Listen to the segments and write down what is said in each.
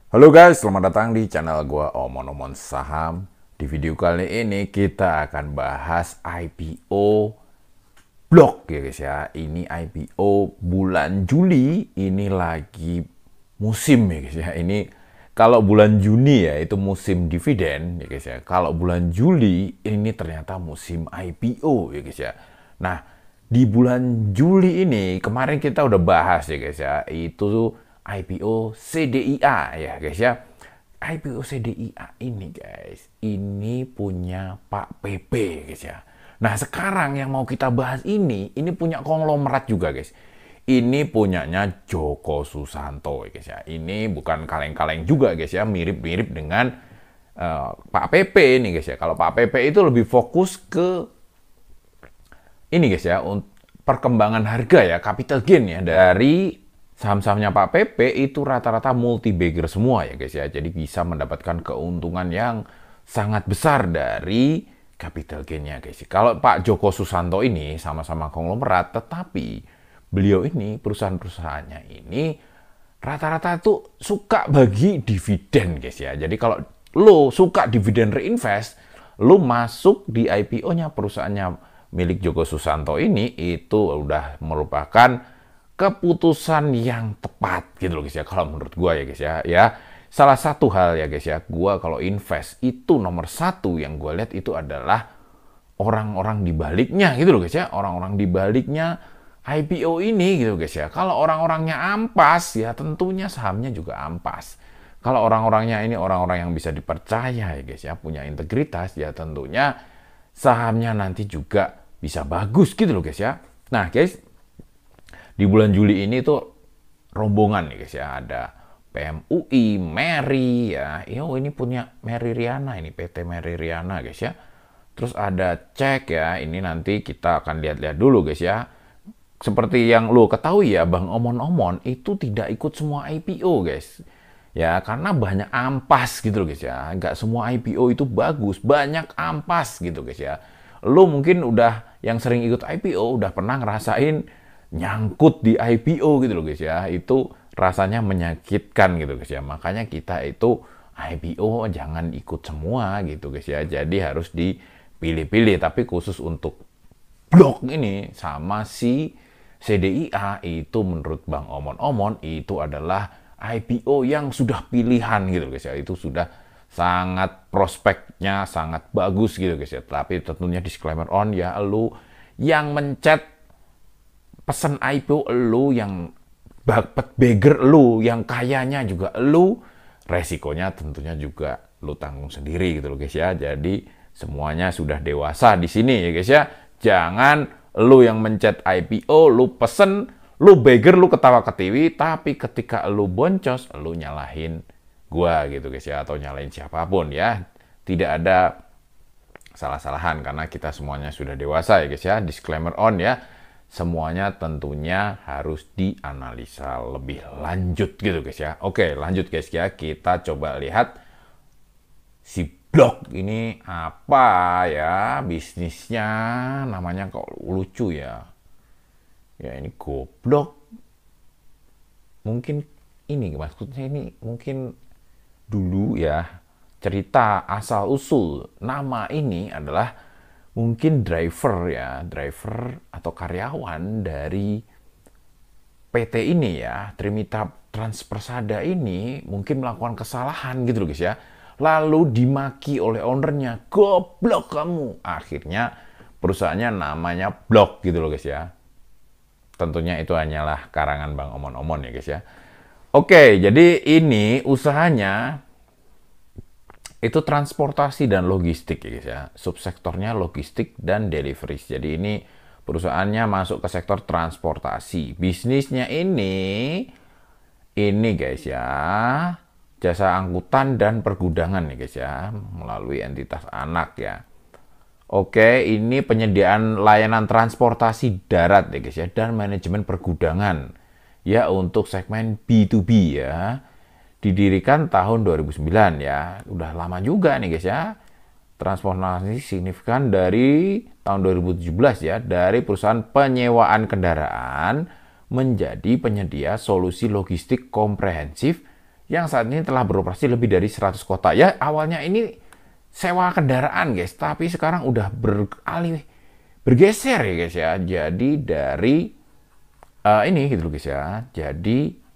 Halo guys, selamat datang di channel gua Omon Saham. Di video kali ini kita akan bahas IPO Blok ya guys ya. Ini IPO bulan Juli, ini lagi musim ya guys ya. Ini kalau bulan Juni ya itu musim dividen ya guys ya. Kalau bulan Juli ini ternyata musim IPO ya guys ya. Nah, di bulan Juli ini kemarin kita udah bahas ya guys ya. Itu IPO CDIA ya guys ya. IPO CDIA ini guys, ini punya Pak PP guys ya. Nah sekarang yang mau kita bahas ini punya konglomerat juga guys. Ini punyanya Joko Susanto guys ya. Ini bukan kaleng-kaleng juga guys ya, mirip-mirip dengan Pak PP ini guys ya. Kalau Pak PP itu lebih fokus ke ini guys ya, perkembangan harga ya, capital gain ya dari saham-sahamnya Pak PP itu rata-rata multi bagger semua ya guys ya. Jadi bisa mendapatkan keuntungan yang sangat besar dari capital gain-nya guys. Kalau Pak Joko Susanto ini sama-sama konglomerat, tetapi beliau ini perusahaan-perusahaannya ini rata-rata tuh suka bagi dividen guys ya. Jadi kalau lo suka dividen reinvest, lo masuk di IPO-nya perusahaannya milik Joko Susanto ini itu udah merupakan keputusan yang tepat gitu loh guys ya, kalau menurut gua ya guys ya. Ya salah satu hal ya guys ya, gua kalau invest itu nomor satu yang gua lihat itu adalah orang-orang di baliknya gitu loh guys ya, orang-orang di baliknya IPO ini gitu guys ya. Kalau orang-orangnya ampas ya tentunya sahamnya juga ampas. Kalau orang-orangnya ini orang-orang yang bisa dipercaya ya guys ya, punya integritas ya tentunya sahamnya nanti juga bisa bagus gitu loh guys ya. Nah guys, di bulan Juli ini tuh rombongan nih guys ya, ada PMUI, Mary ya. Ini punya Mary Riana, ini PT Mary Riana guys ya. Terus ada cek ya, ini nanti kita akan lihat-lihat dulu guys ya. Seperti yang lo ketahui ya, Bang Omon itu tidak ikut semua IPO guys. Ya, karena banyak ampas gitu loh guys ya. Nggak semua IPO itu bagus, banyak ampas gitu guys ya. Lo mungkin udah yang sering ikut IPO, udah pernah ngerasain nyangkut di IPO gitu loh guys ya. Itu rasanya menyakitkan gitu guys ya. Makanya kita itu IPO jangan ikut semua gitu guys ya. Jadi harus dipilih-pilih. Tapi khusus untuk blok ini sama si CDIA itu menurut Bang Omon itu adalah IPO yang sudah pilihan gitu guys ya. Itu sudah sangat prospeknya sangat bagus gitu guys ya. Tapi tentunya disclaimer on ya, lu yang mencet pesan IPO lu, yang dapat bagger lu, yang kayanya juga lu, resikonya tentunya juga lu tanggung sendiri gitu loh guys ya. Jadi semuanya sudah dewasa di sini ya guys ya. Jangan lu yang mencet IPO, lu pesen, lu bagger, lu ketawa ketiwi, tapi ketika lu boncos, lu nyalahin gua gitu guys ya, atau nyalahin siapapun ya. Tidak ada salah-salahan karena kita semuanya sudah dewasa ya guys ya. Disclaimer on ya. Semuanya tentunya harus dianalisa lebih lanjut gitu guys ya. Oke, lanjut guys ya. Kita coba lihat si blok ini apa ya bisnisnya, namanya kok lucu ya. Ya ini goblok. Mungkin ini maksudnya ini mungkin dulu ya cerita asal usul nama ini adalah mungkin driver ya, driver atau karyawan dari PT ini ya, Trimitra Transpersada ini mungkin melakukan kesalahan gitu loh guys ya. Lalu dimaki oleh ownernya, goblok kamu. Akhirnya perusahaannya namanya Blok gitu loh guys ya. Tentunya itu hanyalah karangan Bang Omon ya guys ya. Oke, jadi ini usahanya itu transportasi dan logistik ya guys ya. Subsektornya logistik dan delivery. Jadi ini perusahaannya masuk ke sektor transportasi. Bisnisnya ini guys ya, jasa angkutan dan pergudangan nih guys ya, melalui entitas anak ya. Oke, ini penyediaan layanan transportasi darat ya guys ya, dan manajemen pergudangan ya untuk segmen B2B ya. Didirikan tahun 2009 ya, udah lama juga nih guys ya. Transformasi signifikan dari tahun 2017 ya, dari perusahaan penyewaan kendaraan menjadi penyedia solusi logistik komprehensif yang saat ini telah beroperasi lebih dari 100 kota. Ya, awalnya ini sewa kendaraan guys, tapi sekarang udah bergeser ya guys ya. Jadi dari ini gitu loh guys ya. Jadi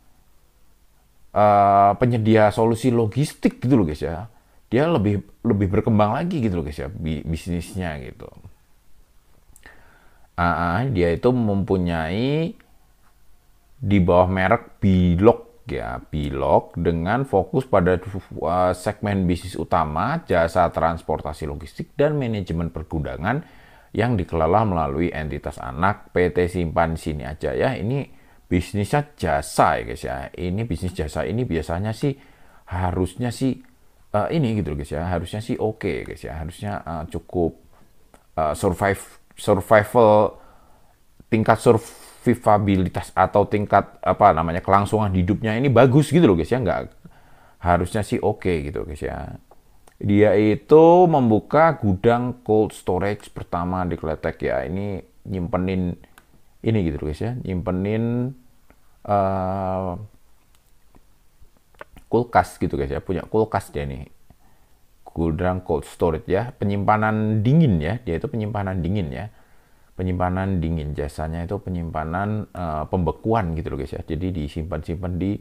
penyedia solusi logistik gitu loh guys ya. Dia lebih berkembang lagi gitu loh guys ya bisnisnya gitu. Dia itu mempunyai di bawah merek Bilog ya, Bilog dengan fokus pada segmen bisnis utama, jasa transportasi logistik dan manajemen pergudangan yang dikelola melalui entitas anak PT Simpan Sini Aja ya. Ini bisnisnya jasa ya guys ya. Ini bisnis jasa ini biasanya sih harusnya sih ini gitu guys ya. Harusnya sih oke guys ya. Harusnya cukup survival, tingkat survivabilitas atau tingkat apa namanya kelangsungan hidupnya ini bagus gitu loh guys ya. Nggak harusnya sih oke gitu guys ya. Dia itu membuka gudang cold storage pertama di Kletek ya. Ini nyimpenin ini gitu loh guys ya. Nyimpenin kulkas gitu guys ya. Punya kulkas dia nih. Gudang cold storage ya. Penyimpanan dingin ya. Dia itu penyimpanan dingin ya. Penyimpanan dingin, jasanya itu penyimpanan pembekuan gitu loh guys ya. Jadi disimpan-simpan di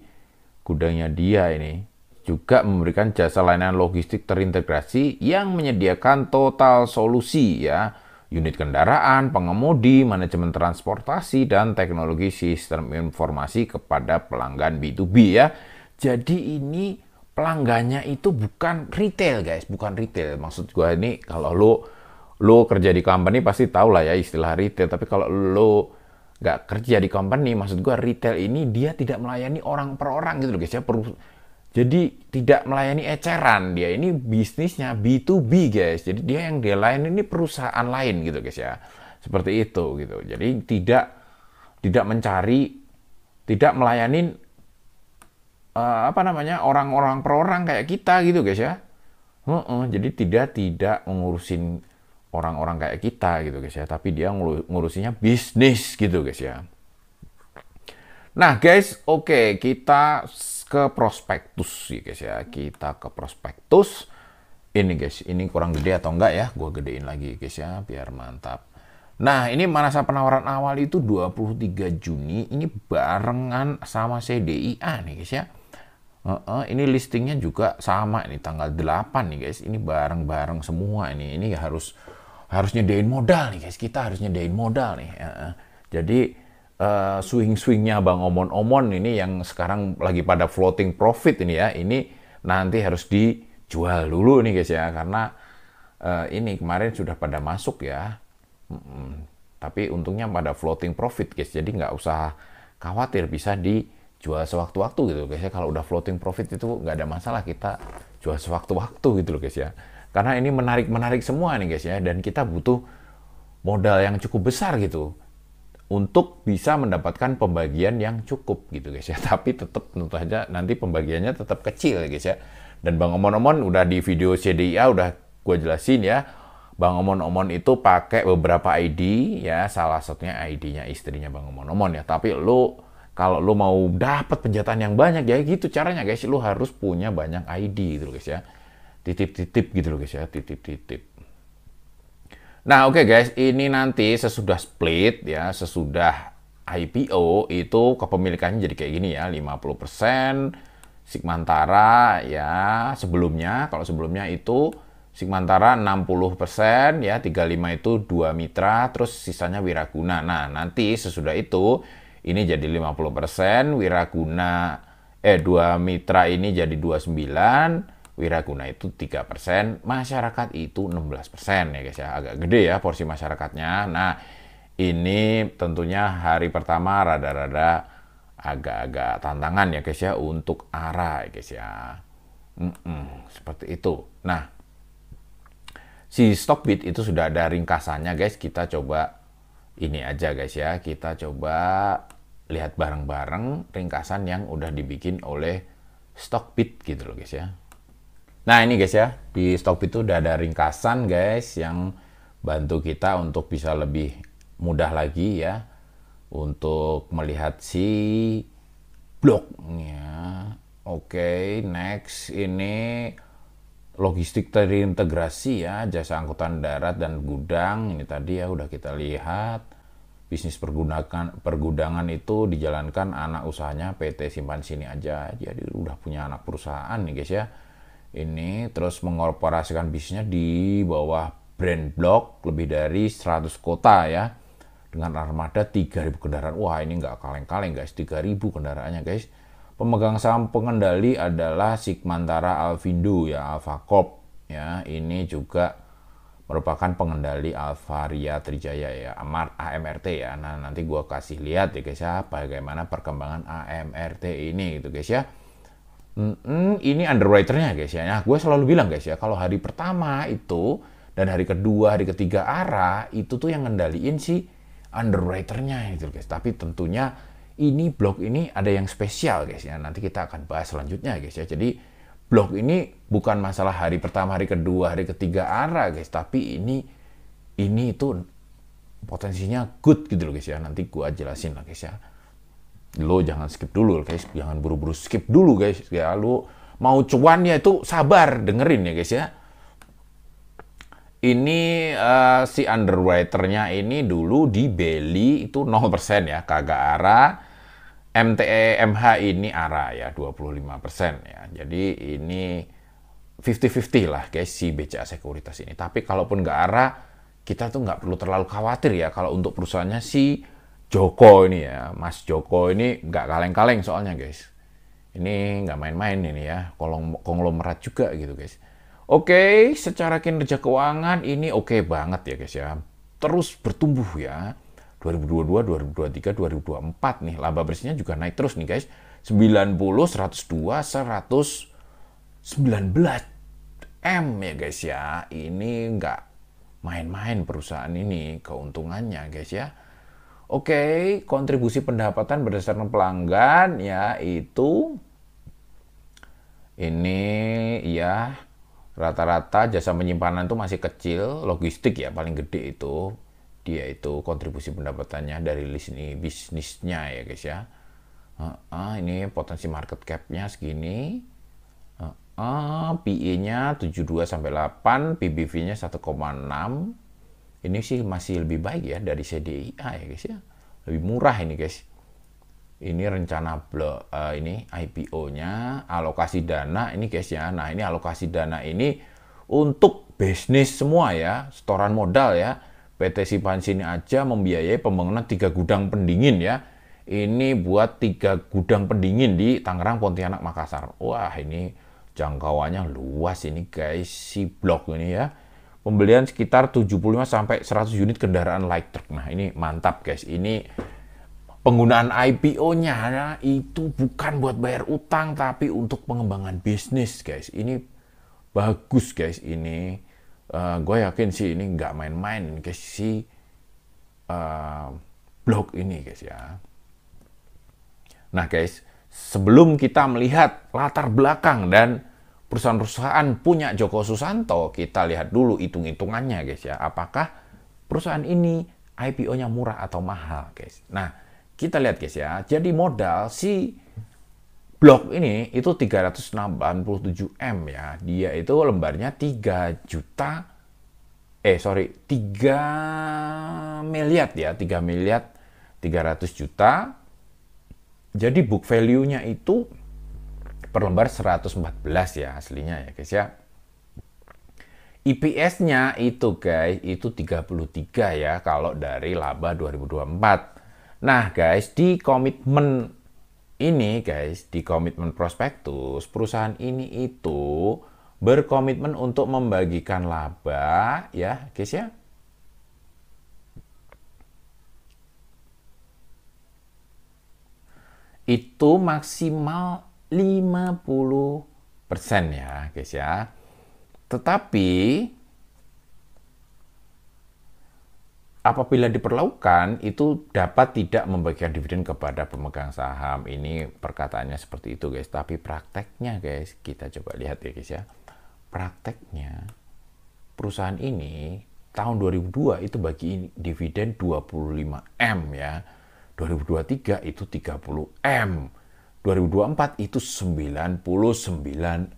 gudangnya dia ini. Juga memberikan jasa layanan logistik terintegrasi yang menyediakan total solusi ya. Unit kendaraan, pengemudi, manajemen transportasi, dan teknologi sistem informasi kepada pelanggan B2B ya. Jadi ini pelanggannya itu bukan retail guys, bukan retail. Maksud gua ini kalau lo kerja di company pasti tahu lah ya istilah retail. Tapi kalau lo nggak kerja di company, maksud gua retail ini dia tidak melayani orang per orang gitu loh guys ya. Jadi tidak melayani eceran, dia ini bisnisnya B2B guys. Jadi dia yang dia layani ini perusahaan lain gitu guys ya. Seperti itu gitu. Jadi tidak mencari, tidak melayani apa namanya orang-orang per orang kayak kita gitu guys ya. Jadi tidak mengurusin orang-orang kayak kita gitu guys ya. Tapi dia ngurusinya bisnis gitu guys ya. Nah guys, oke, kita ke prospektus ya guys ya. Kita ke prospektus. Ini guys, ini kurang gede atau enggak ya? Gua gedein lagi guys ya, biar mantap. Nah, ini masa penawaran awal itu 23 Juni. Ini barengan sama CDIA nih guys ya. Ini listingnya juga sama nih tanggal 8 nih guys. Ini bareng-bareng semua ini. Ini harus nyediain modal nih guys. Kita harus nyediain modal nih. Jadi swing-swingnya Bang Omon-Omon ini yang sekarang lagi pada floating profit ini ya, ini nanti harus dijual dulu nih guys ya, karena ini kemarin sudah pada masuk ya. Tapi untungnya pada floating profit guys, jadi nggak usah khawatir, bisa dijual sewaktu-waktu gitu guys ya. Kalau udah floating profit itu nggak ada masalah, kita jual sewaktu-waktu gitu loh guys ya. Karena ini menarik semua nih guys ya, dan kita butuh modal yang cukup besar gitu untuk bisa mendapatkan pembagian yang cukup gitu guys ya. Tapi tetap tentu saja nanti pembagiannya tetap kecil guys ya. Dan Bang Omon-Omon udah di video CDIA udah gue jelasin ya. Bang Omon-Omon itu pakai beberapa ID ya. Salah satunya ID-nya istrinya Bang Omon-Omon ya. Tapi kalau lu mau dapat penjatahan yang banyak ya gitu caranya guys. Lu harus punya banyak ID gitu guys ya. Titip-titip gitu loh guys ya. Titip-titip. Nah oke guys, ini nanti sesudah split ya, sesudah IPO itu kepemilikannya jadi kayak gini ya, 50% Sigmantara ya sebelumnya. Kalau sebelumnya itu Sigmantara 60% ya, 35 itu 2 mitra, terus sisanya Wiraguna. Nah nanti sesudah itu ini jadi 50%, Wiraguna 2 mitra ini jadi 29%, Wiraguna itu 3%, masyarakat itu 16% ya guys ya. Agak gede ya porsi masyarakatnya. Nah, ini tentunya hari pertama rada-rada agak-agak tantangan ya guys ya untuk ARA ya guys ya. Seperti itu. Nah, si Stockbit itu sudah ada ringkasannya guys. Kita coba ini aja guys ya. Kita coba lihat bareng-bareng ringkasan yang udah dibikin oleh Stockbit gitu loh guys ya. Nah ini guys ya, di Stockbit itu udah ada ringkasan guys yang bantu kita untuk bisa lebih mudah lagi ya untuk melihat si bloknya. Oke, next ini logistik terintegrasi ya, jasa angkutan darat dan gudang. Ini tadi ya udah kita lihat. Bisnis pergudangan itu dijalankan anak usahanya PT Simpan Sini aja. Jadi udah punya anak perusahaan nih guys ya. Ini terus mengoperasikan bisnisnya di bawah brand Blok lebih dari 100 kota ya. Dengan armada 3.000 kendaraan. Wah, ini nggak kaleng-kaleng guys, 3.000 kendaraannya guys. Pemegang saham pengendali adalah Sigmantara Alfindo ya, Alfa Corp ya. Ini juga merupakan pengendali Alvaria Trijaya ya, AMRT ya. Nah, nanti gua kasih lihat ya guys ya, bagaimana perkembangan AMRT ini gitu guys ya. Ini underwriternya guys ya. Nah, gue selalu bilang guys ya, kalau hari pertama itu dan hari kedua, hari ketiga ARA itu tuh yang ngendaliin si underwriternya gitu guys. Tapi tentunya ini blok ini ada yang spesial guys ya. Nanti kita akan bahas selanjutnya guys ya. Jadi blok ini bukan masalah hari pertama, hari kedua, hari ketiga ARA guys, tapi ini itu potensinya good gitu loh guys ya. Nanti gua jelasin lah guys ya. Lo jangan skip dulu guys, jangan buru-buru skip dulu guys ya. Lo mau cuan ya itu sabar dengerin ya guys ya. Ini si underwriternya ini dulu di Beli itu 0% ya, kagak ARA. MTE-MH ini ARA ya 25% ya. Jadi ini 50-50 lah guys si BCA Sekuritas ini. Tapi kalaupun nggak ARA, kita tuh nggak perlu terlalu khawatir ya kalau untuk perusahaannya si Joko ini ya. Mas Joko ini nggak kaleng-kaleng soalnya guys. Ini nggak main-main ini ya. Konglomerat juga gitu guys. Oke, secara kinerja keuangan ini oke banget ya guys ya. Terus bertumbuh ya. 2022, 2023, 2024 nih. Laba bersihnya juga naik terus nih guys. 90, 102, 119 M ya guys ya. Ini nggak main-main perusahaan ini keuntungannya guys ya. Oke, kontribusi pendapatan berdasarkan pelanggan ya itu ini ya rata-rata jasa penyimpanan itu masih kecil, logistik ya paling gede itu. Dia itu kontribusi pendapatannya dari lini bisnisnya ya guys ya. Ini potensi market cap-nya segini. PE-nya 72 sampai 8, PBV-nya 1,6. Ini sih masih lebih baik ya dari CDIA ya guys ya. Lebih murah ini guys. Ini rencana ini IPO-nya, alokasi dana ini guys ya. Nah, ini alokasi dana ini untuk bisnis semua ya, setoran modal ya. PT Simpan Sini aja membiayai pembangunan 3 gudang pendingin ya. Ini buat 3 gudang pendingin di Tangerang, Pontianak, Makassar. Wah, ini jangkauannya luas ini guys, si blok ini ya. Pembelian sekitar 75 sampai 100 unit kendaraan light truck. Nah, ini mantap guys. Ini penggunaan IPO-nya itu bukan buat bayar utang tapi untuk pengembangan bisnis guys. Ini bagus guys ini. Gue yakin sih ini nggak main-main guys si blok ini guys ya. Nah guys, sebelum kita melihat latar belakang dan perusahaan-perusahaan punya Joko Susanto, kita lihat dulu hitung-hitungannya guys ya. Apakah perusahaan ini IPO-nya murah atau mahal guys. Nah, kita lihat guys ya. Jadi modal si blok ini itu 387 M ya. Dia itu lembarnya 3 miliar ya. 3 miliar 300 juta. Jadi book value-nya itu per lembar 114 ya aslinya ya guys ya. EPS-nya itu guys, itu 33 ya kalau dari laba 2024. Nah guys, di komitmen ini guys, di komitmen prospektus, perusahaan ini itu berkomitmen untuk membagikan laba ya guys ya. Itu maksimal 50% ya guys ya. Tetapi apabila diperlukan itu dapat tidak membagikan dividen kepada pemegang saham. Ini perkataannya seperti itu guys. Tapi prakteknya guys, kita coba lihat ya guys ya. Prakteknya perusahaan ini tahun 2002 itu bagi dividen 25 M ya. 2023 itu 30 M. 2024 itu 99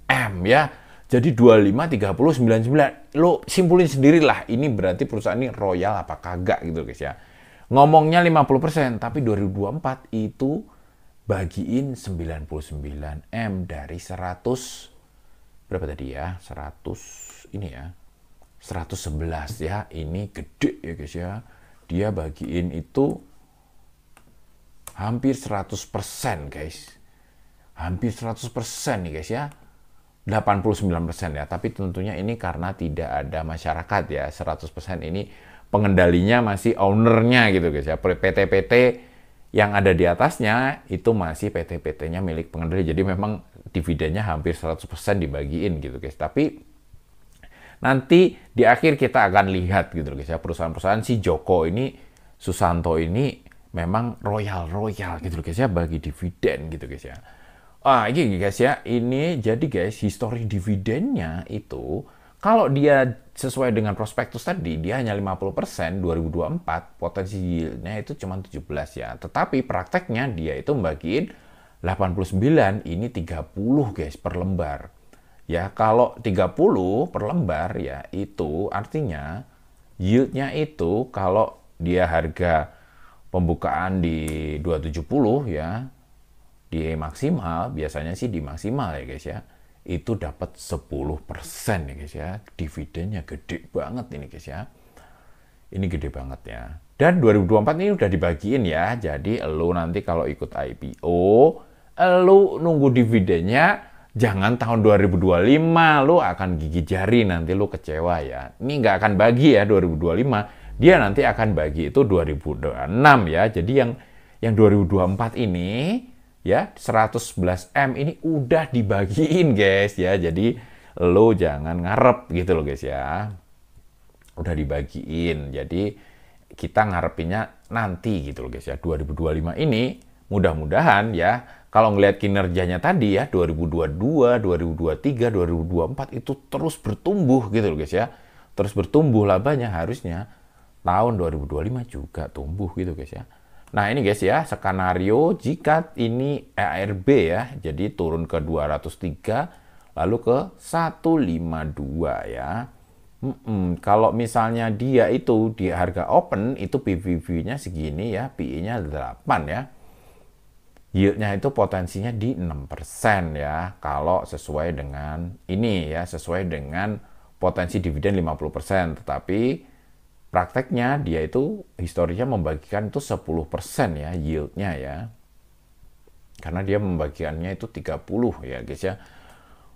M ya. Jadi 25, 30, 99. Lo simpulin sendirilah, ini berarti perusahaan ini royal apa kagak gitu guys ya. Ngomongnya 50%, tapi 2024 itu bagiin 99 M dari 100, berapa tadi ya? 100 ini ya. 111 ya. Ini gede ya guys ya. Dia bagiin itu hampir 100% guys. Hampir 100% nih guys ya. 89% ya, tapi tentunya ini karena tidak ada masyarakat ya. 100% ini pengendalinya masih ownernya gitu guys ya. PT-PT yang ada di atasnya itu masih PT-PT-nya milik pengendali. Jadi memang dividennya hampir 100% dibagiin gitu guys. Tapi nanti di akhir kita akan lihat gitu guys ya, perusahaan-perusahaan si Joko ini, Susanto ini memang royal gitu guys ya, bagi dividen gitu guys ya. Ini guys ya, ini jadi guys, histori dividennya itu, kalau dia sesuai dengan prospektus tadi, dia hanya 50%, 2024, potensi yieldnya itu cuma 17 ya. Tetapi prakteknya dia itu membagiin 89, ini 30 guys per lembar. Ya, kalau 30 per lembar ya, itu artinya yieldnya itu kalau dia harga pembukaan di 270 ya, di maksimal, biasanya sih di maksimal ya guys ya, itu dapat 10% ya guys ya. Dividennya gede banget ini guys ya. Ini gede banget ya. Dan 2024 ini udah dibagiin ya. Jadi lu nanti kalau ikut IPO, lu nunggu dividennya jangan tahun 2025, lu akan gigit jari, nanti lu kecewa ya. Ini nggak akan bagi ya 2025. Dia nanti akan bagi itu 2026 ya. Jadi yang 2024 ini ya 111 M ini udah dibagiin guys ya. Jadi lo jangan ngarep gitu loh guys ya. Udah dibagiin. Jadi kita ngarepinnya nanti gitu loh guys ya. 2025 ini mudah-mudahan ya, kalau ngelihat kinerjanya tadi ya, 2022, 2023, 2024 itu terus bertumbuh gitu loh guys ya. Terus bertumbuh labanya, harusnya tahun 2025 juga tumbuh gitu guys ya. Nah ini guys ya, skenario jika ini ARB ya, jadi turun ke 203, lalu ke 152 ya. Kalau misalnya dia itu di harga open, itu PBV-nya segini ya, PE-nya 8 ya. Yield-nya itu potensinya di 6% ya, kalau sesuai dengan ini ya, sesuai dengan potensi dividen 50%, tetapi prakteknya dia itu historinya membagikan itu 10% ya yieldnya ya. Karena dia membagikannya itu 30 ya guys ya.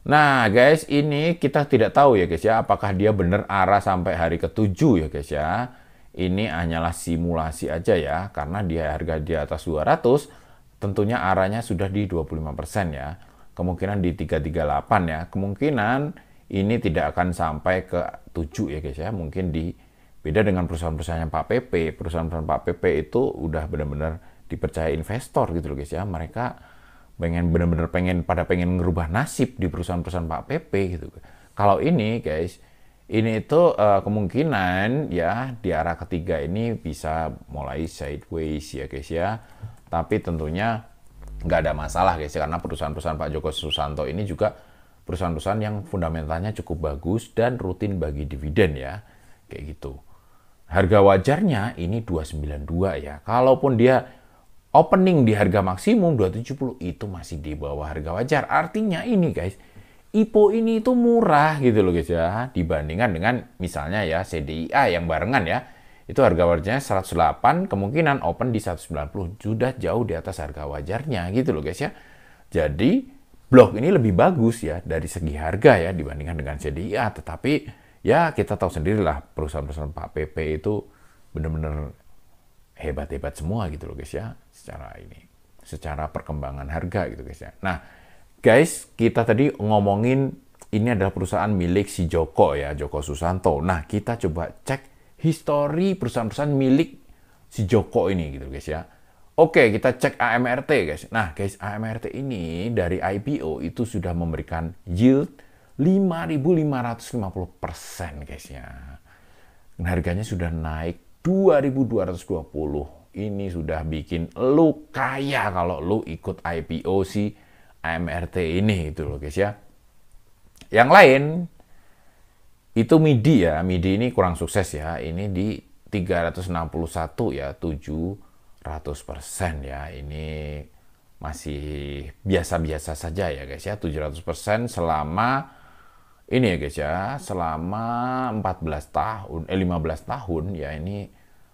Nah guys, ini kita tidak tahu ya guys ya, apakah dia benar arah sampai hari ke-7 ya guys ya. Ini hanyalah simulasi aja ya, karena dia harga di atas 200, tentunya arahnya sudah di 25% ya. Kemungkinan di 338 ya. Kemungkinan ini tidak akan sampai ke 7 ya guys ya, mungkin di beda dengan perusahaan-perusahaan Pak PP. Perusahaan-perusahaan Pak PP itu udah benar-benar dipercaya investor gitu loh guys ya. Mereka benar-benar pengen ngerubah nasib di perusahaan-perusahaan Pak PP gitu. Kalau ini guys, ini itu kemungkinan ya di arah ketiga ini bisa mulai sideways ya guys ya. Tapi tentunya nggak ada masalah guys ya, karena perusahaan-perusahaan Pak Joko Susanto ini juga perusahaan-perusahaan yang fundamentalnya cukup bagus dan rutin bagi dividen ya. Kayak gitu. Harga wajarnya ini 292 ya. Kalaupun dia opening di harga maksimum 270, itu masih di bawah harga wajar. Artinya ini guys, IPO ini itu murah gitu loh guys ya, dibandingkan dengan misalnya ya CDIA yang barengan ya. Itu harga wajarnya 108, kemungkinan open di 190, sudah jauh di atas harga wajarnya gitu loh guys ya. Jadi blok ini lebih bagus ya dari segi harga ya dibandingkan dengan CDIA, tetapi ya kita tahu sendirilah perusahaan-perusahaan Pak PP itu benar-benar hebat-hebat semua gitu loh guys ya, secara perkembangan harga gitu guys ya. Nah guys, kita tadi ngomongin ini adalah perusahaan milik si Joko ya, Joko Susanto. Nah kita coba cek histori perusahaan-perusahaan milik si Joko ini gitu guys ya. Oke, kita cek AMRT guys. Nah guys, AMRT ini dari IPO itu sudah memberikan yield 5.550% guys ya. Dan harganya sudah naik 2.220. ini sudah bikin lu kaya kalau lu ikut IPO si AMRT ini gitu loh guys ya. Yang lain itu MIDI ya, MIDI ini kurang sukses ya. Ini di 361 ya, 700% ya. Ini masih biasa-biasa saja ya guys ya. 700% selama ini ya guys ya, selama 14 tahun, 15 tahun ya, ini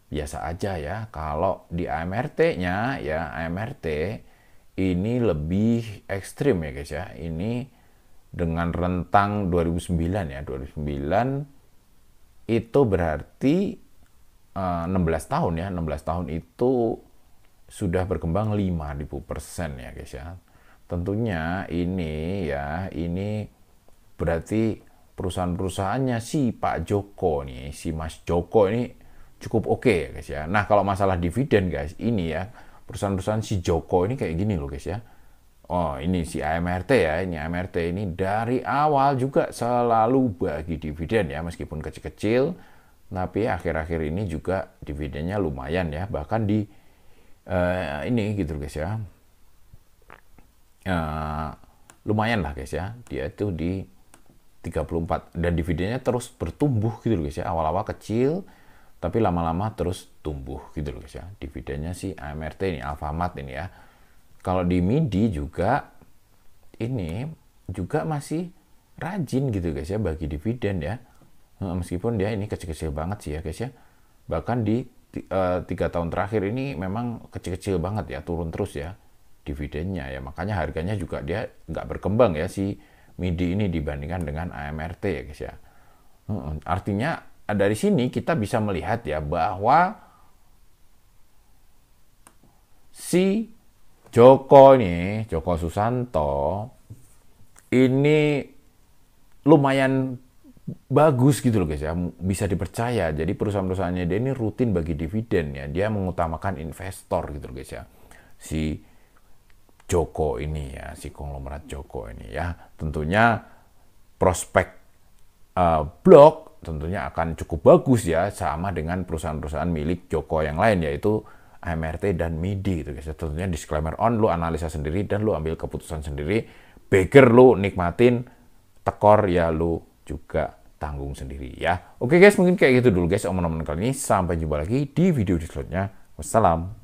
biasa aja ya. Kalau di AMRT-nya ya, AMRT ini lebih ekstrim ya guys ya. Ini dengan rentang 2009 ya, 2009 itu berarti 16 tahun ya, 16 tahun itu sudah berkembang 5.000% ya guys ya. Tentunya ini ya, ini berarti perusahaan-perusahaannya si Pak Joko nih, si Mas Joko ini cukup oke ya guys ya. Nah, kalau masalah dividen guys, ini ya perusahaan-perusahaan si Joko ini kayak gini loh guys ya. Oh, ini si AMRT ya, ini AMRT ini dari awal juga selalu bagi dividen ya, meskipun kecil-kecil, tapi akhir-akhir ini juga dividennya lumayan ya, bahkan di ini gitu guys ya. Lumayan lah guys ya, dia itu di 34 dan dividennya terus bertumbuh gitu loh guys ya. Awal-awal kecil tapi lama-lama terus tumbuh gitu loh guys ya. Dividennya si AMRT ini, Alfamart ini ya. Kalau di MIDI juga ini juga masih rajin gitu guys ya bagi dividen ya. Meskipun dia ini kecil-kecil banget sih ya guys ya. Bahkan di 3 tahun terakhir ini memang kecil-kecil banget ya, turun terus ya dividennya ya. Makanya harganya juga dia nggak berkembang ya si MIDI ini dibandingkan dengan AMRT ya guys ya. Artinya dari sini kita bisa melihat ya bahwa si Joko nih, Joko Susanto ini lumayan bagus gitu loh guys ya, bisa dipercaya. Jadi perusahaan-perusahaannya dia ini rutin bagi dividen ya, dia mengutamakan investor gitu loh guys ya. Si Joko ini ya, si konglomerat Joko ini ya, tentunya prospek blok tentunya akan cukup bagus ya, sama dengan perusahaan-perusahaan milik Joko yang lain, yaitu AMRT dan MIDI gitu guys. Tentunya disclaimer on, lu analisa sendiri dan lu ambil keputusan sendiri. Beger lu nikmatin, tekor ya lu juga tanggung sendiri ya. Oke guys, mungkin kayak gitu dulu guys omongan kali ini. Sampai jumpa lagi di video selanjutnya. Wassalam.